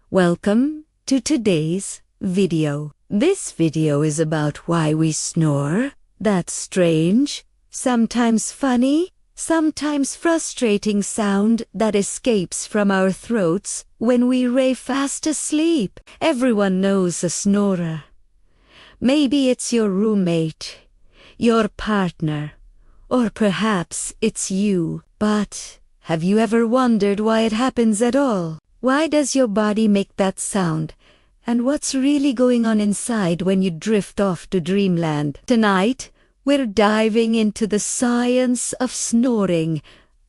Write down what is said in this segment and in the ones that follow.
Welcome to today's video. This video is about why we snore. That strange, sometimes funny, sometimes frustrating sound that escapes from our throats when we lie fast asleep. Everyone knows a snorer. Maybe it's your roommate, your partner, or perhaps it's you. But have you ever wondered why it happens at all? Why does your body make that sound? And what's really going on inside when you drift off to dreamland? Tonight, we're diving into the science of snoring,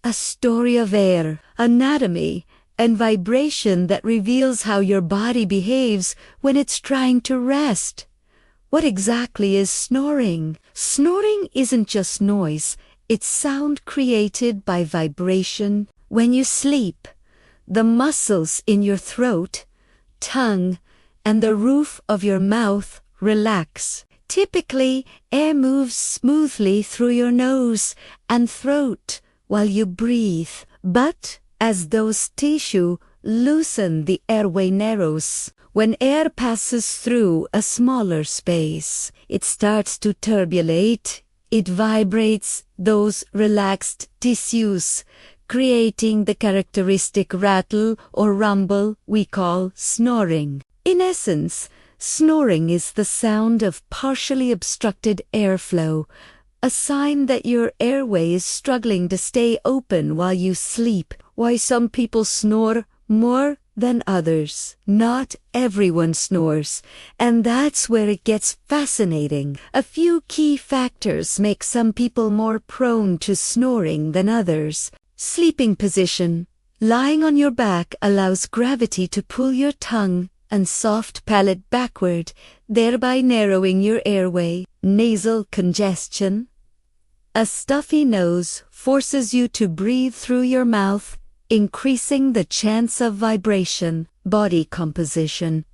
a story of air, anatomy, and vibration that reveals how your body behaves when it's trying to rest. What exactly is snoring? Snoring isn't just noise, it's sound created by vibration. When you sleep, the muscles in your throat, tongue, and the roof of your mouth relax. Typically, air moves smoothly through your nose and throat while you breathe. But as those tissues loosen, the airway narrows. When air passes through a smaller space, it starts to turbulate. It vibrates those relaxed tissues, creating the characteristic rattle or rumble we call snoring. In essence, snoring is the sound of partially obstructed airflow, a sign that your airway is struggling to stay open while you sleep. Why some people snore more than others. Not everyone snores, and that's where it gets fascinating. A few key factors make some people more prone to snoring than others. Sleeping position. Lying on your back allows gravity to pull your tongue and soft palate backward, thereby narrowing your airway. Nasal congestion. A stuffy nose forces you to breathe through your mouth, increasing the chance of vibration. Body composition.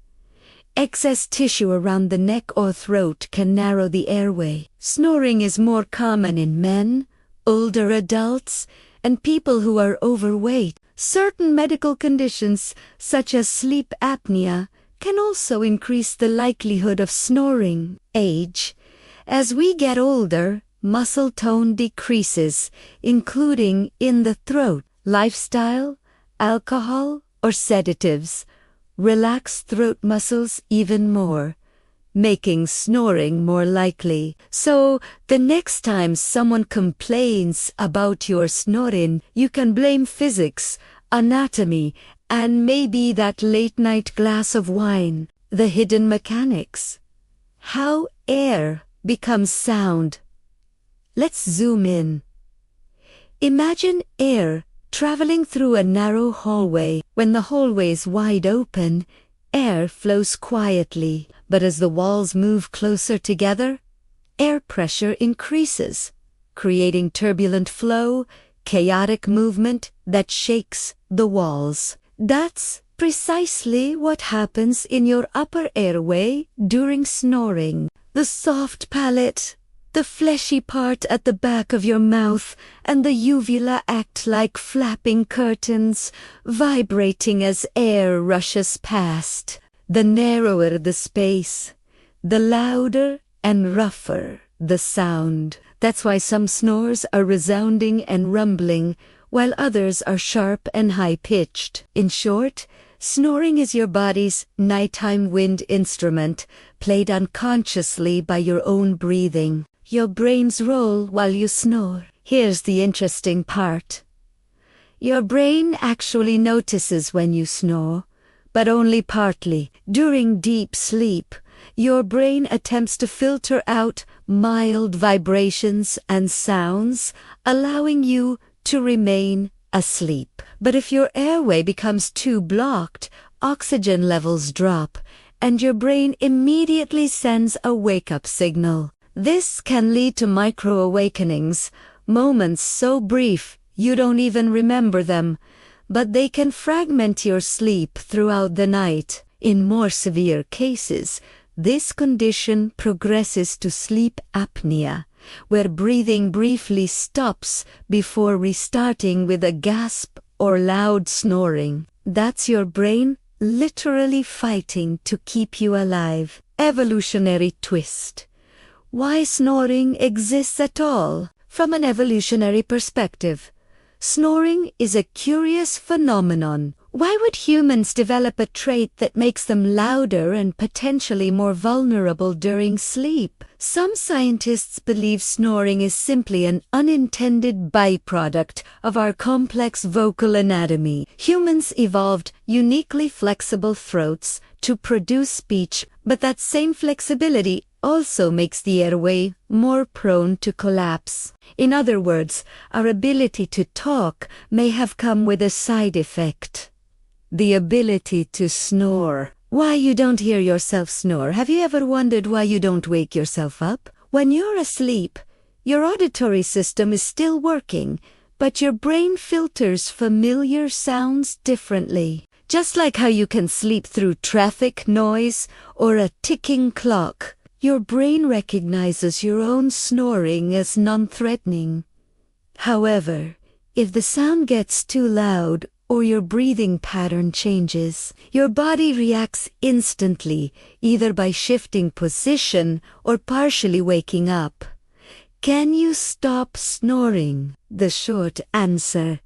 Excess tissue around the neck or throat can narrow the airway. Snoring is more common in men, older adults, and people who are overweight. Certain medical conditions, such as sleep apnea, can also increase the likelihood of snoring. Age. As we get older, muscle tone decreases, including in the throat. Lifestyle, alcohol, or sedatives relax throat muscles even more, making snoring more likely. So, the next time someone complains about your snoring, you can blame physics, anatomy, and maybe that late-night glass of wine. The hidden mechanics. How air becomes sound. Let's zoom in. Imagine air traveling through a narrow hallway. When the hallway is wide open, air flows quietly. But as the walls move closer together, air pressure increases, creating turbulent flow, chaotic movement that shakes the walls. That's precisely what happens in your upper airway during snoring. The soft palate, the fleshy part at the back of your mouth, and the uvula act like flapping curtains, vibrating as air rushes past. The narrower the space, the louder and rougher the sound. That's why some snores are resounding and rumbling, while others are sharp and high-pitched. In short, snoring is your body's nighttime wind instrument, played unconsciously by your own breathing. Your brain's role while you snore. Here's the interesting part. Your brain actually notices when you snore, but only partly. During deep sleep, your brain attempts to filter out mild vibrations and sounds, allowing you to remain asleep. But if your airway becomes too blocked, oxygen levels drop, and your brain immediately sends a wake-up signal. This can lead to micro-awakenings, moments so brief you don't even remember them, but they can fragment your sleep throughout the night. In more severe cases, this condition progresses to sleep apnea, where breathing briefly stops before restarting with a gasp or loud snoring. That's your brain literally fighting to keep you alive. Evolutionary twist. Why snoring exists at all? From an evolutionary perspective, snoring is a curious phenomenon. Why would humans develop a trait that makes them louder and potentially more vulnerable during sleep? Some scientists believe snoring is simply an unintended byproduct of our complex vocal anatomy. Humans evolved uniquely flexible throats to produce speech, but that same flexibility also makes the airway more prone to collapse. In other words, our ability to talk may have come with a side effect: the ability to snore. Why you don't hear yourself snore? Have you ever wondered why you don't wake yourself up? When you're asleep, your auditory system is still working, but your brain filters familiar sounds differently. Just like how you can sleep through traffic noise or a ticking clock, your brain recognizes your own snoring as non-threatening. However, if the sound gets too loud or your breathing pattern changes, your body reacts instantly, either by shifting position or partially waking up. Can you stop snoring? The short answer: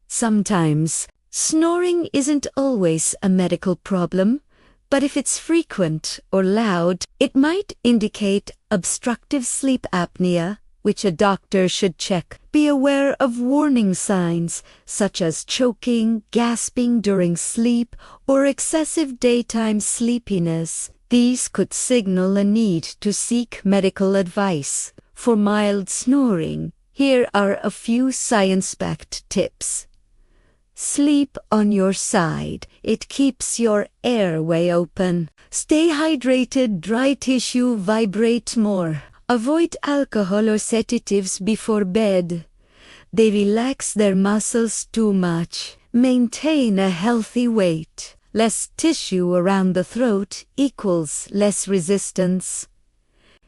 sometimes. Snoring isn't always a medical problem, but if it's frequent or loud, it might indicate obstructive sleep apnea, which a doctor should check. Be aware of warning signs such as choking, gasping during sleep, or excessive daytime sleepiness. These could signal a need to seek medical advice. For mild snoring, here are a few science-backed tips. Sleep on your side. It keeps your airway open. Stay hydrated. Dry tissue vibrate more. Avoid alcohol or sedatives before bed. They relax their muscles too much. Maintain a healthy weight. Less tissue around the throat equals less resistance.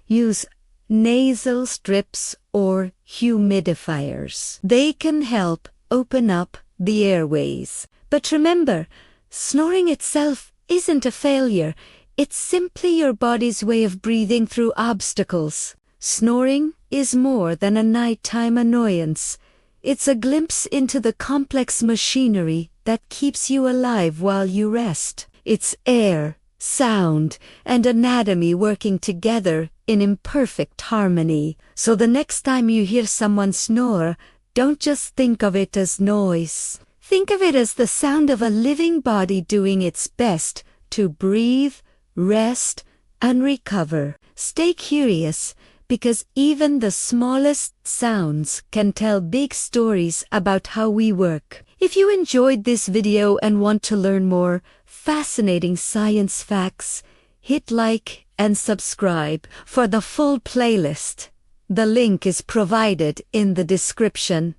Use nasal strips or humidifiers. They can help open up the airways. But remember, snoring itself isn't a failure. It's simply your body's way of breathing through obstacles. Snoring is more than a nighttime annoyance. It's a glimpse into the complex machinery that keeps you alive while you rest. It's air, sound, and anatomy working together in imperfect harmony. So the next time you hear someone snore, don't just think of it as noise. Think of it as the sound of a living body doing its best to breathe, rest, and recover. Stay curious, because even the smallest sounds can tell big stories about how we work. If you enjoyed this video and want to learn more fascinating science facts, hit like and subscribe for the full playlist. The link is provided in the description.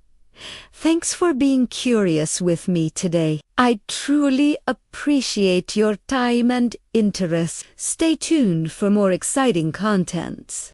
Thanks for being curious with me today. I truly appreciate your time and interest. Stay tuned for more exciting content.